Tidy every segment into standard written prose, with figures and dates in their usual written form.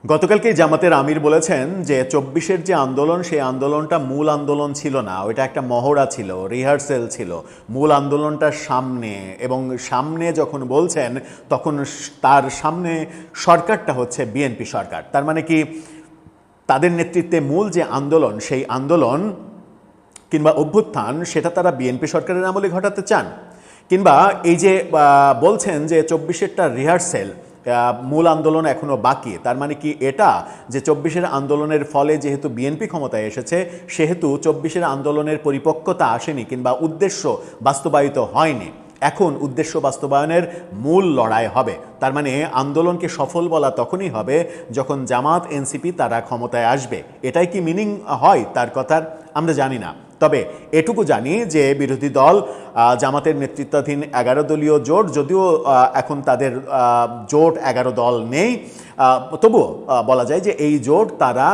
গতকালকে জামাতের আমির বলেছেন যে ২৪-এর যে আন্দোলন সেই আন্দোলনটা মূল আন্দোলন ছিল না, ওইটা একটা মহড়া ছিল, রিহার্সেল ছিল। মূল আন্দোলনটার সামনে, এবং সামনে যখন বলছেন তখন তার সামনে সরকারটা হচ্ছে বিএনপি সরকার। তার মানে কি তাদের নেতৃত্বে মূল যে আন্দোলন সেই আন্দোলন কিংবা অভ্যুত্থান সেটা তারা বিএনপি সরকারের আমলে ঘটাতে চান, কিংবা এই যে বলছেন যে ২৪-এরটা রিহার্সেল, মূল আন্দোলন এখনো বাকি। তার মানে কি এটা যে ২৪-এর আন্দোলনের ফলে যেহেতু বিএনপি ক্ষমতায় এসেছে সেহেতু ২৪-এর আন্দোলনের পরিপক্কতা আসেনি কিংবা উদ্দেশ্য বাস্তবায়িত হয়নি, এখন উদ্দেশ্য বাস্তবায়নের মূল লড়াই হবে। তার মানে আন্দোলনকে সফল বলা তখনই হবে যখন জামাত এনসিপি তারা ক্ষমতায় আসবে। এটাই কি মিনিং হয় তার কথার আমরা জানি না, তবে এটুকু জানি যে বিরোধী দল জামাতের নেতৃত্বাধীন ১১ দলীয় জোট, যদিও এখন তাদের জোট ১১ দল নেই, তবুও বলা যায় যে এই জোট তারা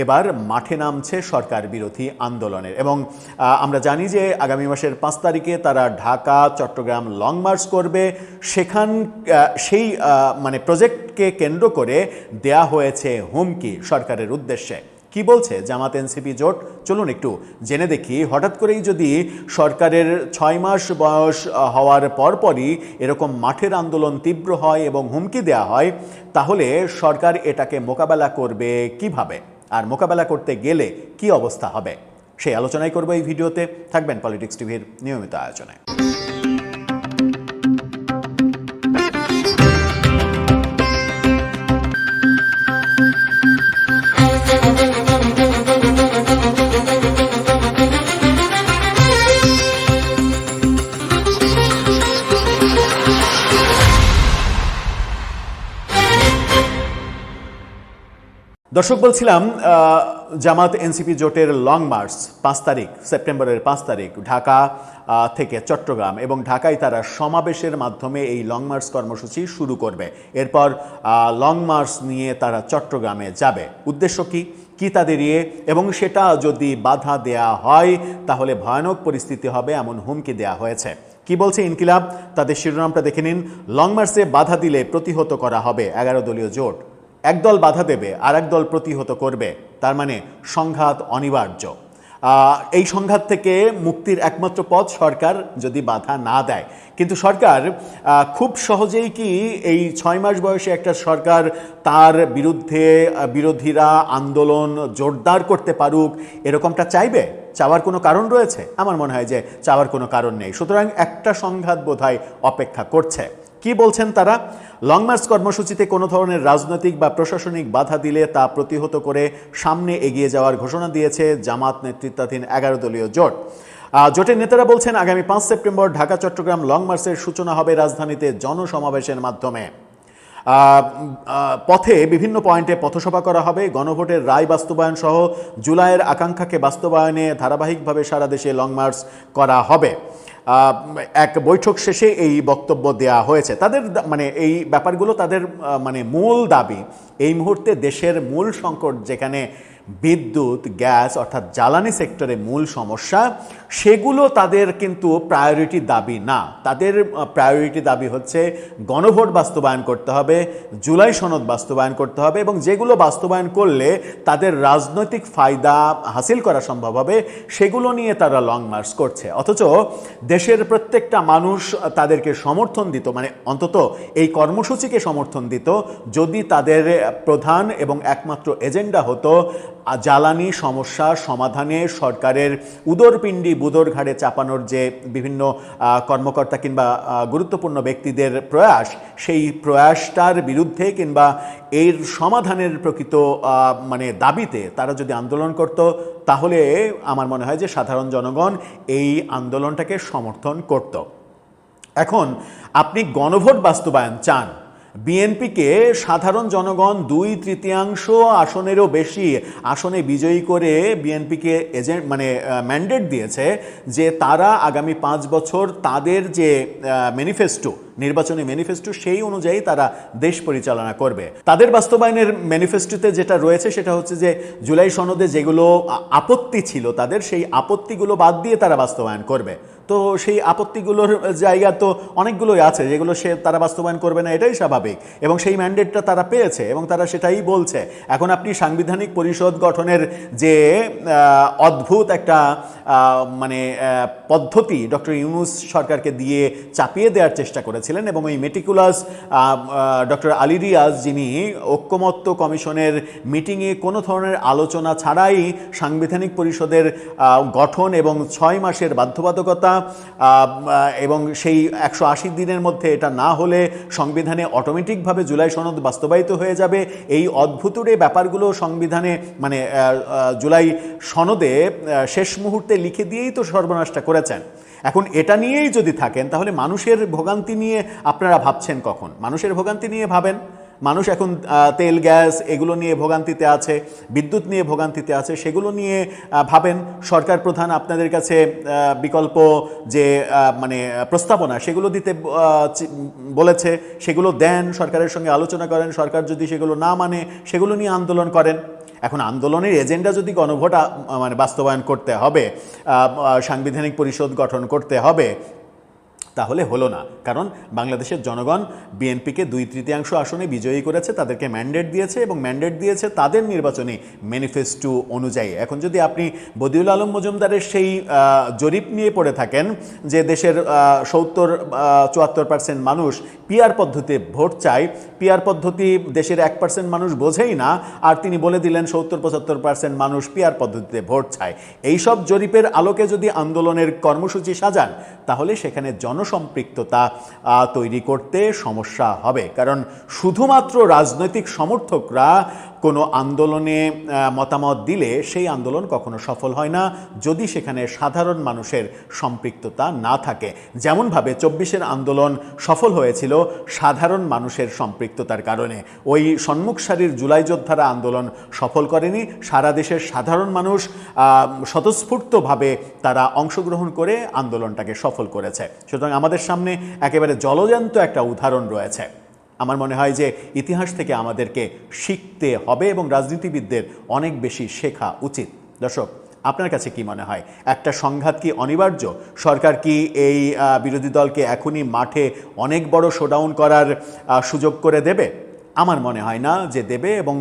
এবার মাঠে নামছে সরকার বিরোধী আন্দোলনের। এবং আমরা জানি যে আগামী মাসের ৫ তারিখে তারা ঢাকা চট্টগ্রাম লং মার্চ করবে। সেই প্রজেক্টকে কেন্দ্র করে দেয়া হয়েছে হুমকি সরকারের উদ্দেশ্যে। কি বলছে জামাত এনসিপি জোট, চলুন একটু জেনে দেখি। হঠাৎ করেই যদি সরকারের ৬ মাস বয়স হওয়ার পরপরই এরকম মাঠের আন্দোলন তীব্র হয় এবং হুমকি দেয়া হয়, তাহলে সরকার এটাকে মোকাবেলা করবে কিভাবে, আর মোকাবেলা করতে গেলে কি অবস্থা হবে, সেই আলোচনাই করবো এই ভিডিওতে। থাকবেন পলিটিক্স টিভির নিয়মিত আয়োজনে। দর্শক, বলছিলাম জামাত এনসিপি জোটের লং মার্চ ৫ তারিখ, সেপ্টেম্বরের ৫ তারিখ ঢাকা থেকে চট্টগ্রাম, এবং ঢাকায় তারা সমাবেশের মাধ্যমে এই লং মার্চ কর্মসূচি শুরু করবে। এরপর লং মার্চ নিয়ে তারা চট্টগ্রামে যাবে। উদ্দেশ্য কি তাদের এবং সেটা যদি বাধা দেয়া হয় তাহলে ভয়ানক পরিস্থিতি হবে, এমন হুমকি দেয়া হয়েছে। কি বলছে ইনকিলাব, তাদের শিরোনামটা দেখে নিন। লং মার্চে বাধা দিলে প্রতিহত করা হবে ১১ দলীয় জোট। একদল বাধা দেবে আর একদল প্রতিহত করবে, তার মানে সংঘাত অনিবার্য। এই সংঘাত থেকে মুক্তির একমাত্র পথ সরকার যদি বাধা না দেয়। কিন্তু সরকার খুব সহজেই কি এই ৬ মাস বয়সে একটা সরকার তার বিরুদ্ধে বিরোধীরা আন্দোলন জোরদার করতে পারুক এরকমটা চাইবে? চাওয়ার কোনো কারণ রয়েছে? আমার মনে হয় যে চাওয়ার কোনো কারণ নেই। সুতরাং একটা সংঘাত বোধহয় অপেক্ষা করছে। কি বলছেন তারা? লং মার্চ কর্মসূচিতে কোনো ধরনের রাজনৈতিক বা প্রশাসনিক বাধা দিলে তা প্রতিহত করে সামনে এগিয়ে যাওয়ার ঘোষণা দিয়েছে জামাত নেতৃত্বাধীন ১১ দলীয় জোট। জোটের নেতারা বলছেন আগামী ৫ সেপ্টেম্বর ঢাকা চট্টগ্রাম লং মার্চের সূচনা হবে রাজধানীতে জনসমাবেশের মাধ্যমে। পথে বিভিন্ন পয়েন্টে পথসভা করা হবে। গণভোটের রায় বাস্তবায়ন সহ জুলাইয়ের আকাঙ্ক্ষাকে বাস্তবায়নে ধারাবাহিকভাবে সারা দেশে লং মার্চ করা হবে। এক বৈঠক শেষে এই বক্তব্য দেয়া হয়েছে। তাদের এই ব্যাপারগুলো তাদের মূল দাবি। এই মুহূর্তে দেশের মূল সংকট যেখানে বিদ্যুৎ, গ্যাস অর্থাৎ জ্বালানি সেক্টরে মূল সমস্যা, সেগুলো তাদের কিন্তু প্রায়োরিটি দাবি না। তাদের প্রায়োরিটি দাবি হচ্ছে গণভোট বাস্তবায়ন করতে হবে, জুলাই সনদ বাস্তবায়ন করতে হবে, এবং যেগুলো বাস্তবায়ন করলে তাদের রাজনৈতিক ফায়দা হাসিল করা সম্ভব হবে সেগুলো নিয়ে তারা লং মার্চ করছে। অথচ দেশের প্রত্যেকটা মানুষ তাদেরকে সমর্থন দিত, অন্তত এই কর্মসূচিকে সমর্থন দিত যদি তাদের প্রধান এবং একমাত্র এজেন্ডা হতো জ্বালানি সমস্যা সমাধানে সরকারের উদরপিণ্ডি বুদর ঘাড়ে চাপানোর যে বিভিন্ন কর্মকর্তা কিংবা গুরুত্বপূর্ণ ব্যক্তিদের প্রয়াস, সেই প্রয়াসটার বিরুদ্ধে কিংবা এর সমাধানের প্রকৃত দাবিতে তারা যদি আন্দোলন করত, তাহলে আমার মনে হয় যে সাধারণ জনগণ এই আন্দোলনটাকে সমর্থন করত। এখন আপনি গণভোট বাস্তবায়ন চান, বিএনপিকে সাধারণ জনগণ 2/3 আসনেরও বেশি আসনে বিজয়ী করে বিএনপিকে ম্যান্ডেট দিয়েছে যে তারা আগামী 5 বছর তাদের যে ম্যানিফেস্টো, নির্বাচনী ম্যানিফেস্টো, সেই অনুযায়ী তারা দেশ পরিচালনা করবে। তাদের বাস্তবায়নের ম্যানিফেস্টোতে যেটা রয়েছে সেটা হচ্ছে যে জুলাই সনদে যেগুলো আপত্তি ছিল তাদের, সেই আপত্তিগুলো বাদ দিয়ে তারা বাস্তবায়ন করবে। তো সেই আপত্তিগুলোর জায়গা তো অনেকগুলোই আছে যেগুলো তারা বাস্তবায়ন করবে না, এটাই স্বাভাবিক। এবং সেই ম্যান্ডেটটা তারা পেয়েছে এবং তারা সেটাই বলছে। এখন আপনি সাংবিধানিক পরিষদ গঠনের যে অদ্ভুত একটা মানে পদ্ধতি ডক্টর ইউনূস সরকারকে দিয়ে চাপিয়ে দেওয়ার চেষ্টা করেছিলেন, এবং ওই মেটিকুলাস ডক্টর আলী রিয়াজ, যিনি ঐক্যমত্য কমিশনের মিটিংয়ে কোনো ধরনের আলোচনা ছাড়াই সাংবিধানিক পরিষদের গঠন এবং 6 মাসের বাধ্যবাধকতা এবং সেই 180 দিনের মধ্যে এটা না হলে সংবিধানে অটোমেটিকভাবে জুলাই সনদ বাস্তবায়িত হয়ে যাবে, এই অদ্ভুতুরে ব্যাপারগুলো সংবিধানে মানে জুলাই সনদে শেষ মুহূর্তে লিখে দিয়েই তো সর্বনাশটা করেছেন। এখন এটা নিয়েই যদি থাকেন তাহলে মানুষের ভোগান্তি নিয়ে আপনারা ভাবছেন কখন? মানুষের ভোগান্তি নিয়ে ভাবেন। মানুষ এখন তেল গ্যাস এগুলো নিয়ে ভোগান্তিতে আছে, বিদ্যুৎ নিয়ে ভোগান্তিতে আছে, সেগুলো নিয়ে ভাবেন। সরকার প্রধান আপনাদের কাছে বিকল্প যে মানে প্রস্তাবনা সেগুলো দিতে বলেছে, সেগুলো দেন, সরকারের সঙ্গে আলোচনা করেন। সরকার যদি সেগুলো না মানে সেগুলো নিয়ে আন্দোলন করেন। এখন আন্দোলনের এজেন্ডা যদি গণভোট মানে বাস্তবায়ন করতে হবে, সাংবিধানিক পরিষদ গঠন করতে হবে, তাহলে হলো না। কারণ বাংলাদেশের জনগণ বিএনপিকে 2/3 আসনে বিজয়ী করেছে, তাদেরকে ম্যান্ডেট দিয়েছে এবং ম্যান্ডেট দিয়েছে তাদের নির্বাচনী ম্যানিফেস্টো অনুযায়ী। এখন যদি আপনি বদিউল আলম মজুমদারের সেই জরিপ নিয়ে পড়ে থাকেন যে দেশের 74% মানুষ পিআর পদ্ধতিতে ভোট চায়, পিআর পদ্ধতি দেশের 1% মানুষ বোঝেই না, আর তিনি বলে দিলেন 70-75% মানুষ পিআর পদ্ধতিতে ভোট চায়। এইসব জরিপের আলোকে যদি আন্দোলনের কর্মসূচি সাজান তাহলে সেখানে জনসম্পৃক্ততা তৈরি করতে সমস্যা হবে। কারণ শুধুমাত্র রাজনৈতিক সমর্থকরা কোনো আন্দোলনে মতামত দিলে সেই আন্দোলন কখনো সফল হয় না যদি সেখানে সাধারণ মানুষের সম্পৃক্ততা না থাকে। যেমনভাবে 24-এর আন্দোলন সফল হয়েছিল সাধারণ মানুষের সম্পৃক্ততার কারণে। ওই সম্মুখ সারির জুলাই যোদ্ধারা আন্দোলন সফল করেনি, সারা দেশের সাধারণ মানুষ স্বতঃস্ফূর্তভাবে তারা অংশগ্রহণ করে আন্দোলনটাকে সফল করেছে। সুতরাং আমাদের সামনে একেবারে জলজ্যান্ত একটা উদাহরণ রয়েছে। আমার মনে হয় যে ইতিহাস থেকে আমাদেরকে শিখতে হবে এবং রাজনীতিবিদদের অনেক বেশি শেখা উচিত। দর্শক, আপনার কাছে কি মনে হয়, একটা সংঘাত কি অনিবার্য? সরকার কি এই বিরোধী দলকে এখনই মাঠে অনেক বড় শোডাউন করার সুযোগ করে দেবে? আমার মনে হয় না যে দেবে, এবং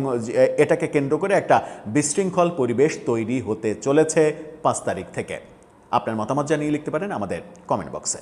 এটাকে কেন্দ্র করে একটা বিশৃঙ্খল পরিবেশ তৈরি হতে চলেছে 5 তারিখ থেকে। আপনার মতামত জানিয়ে লিখতে পারেন আমাদের কমেন্ট বক্সে।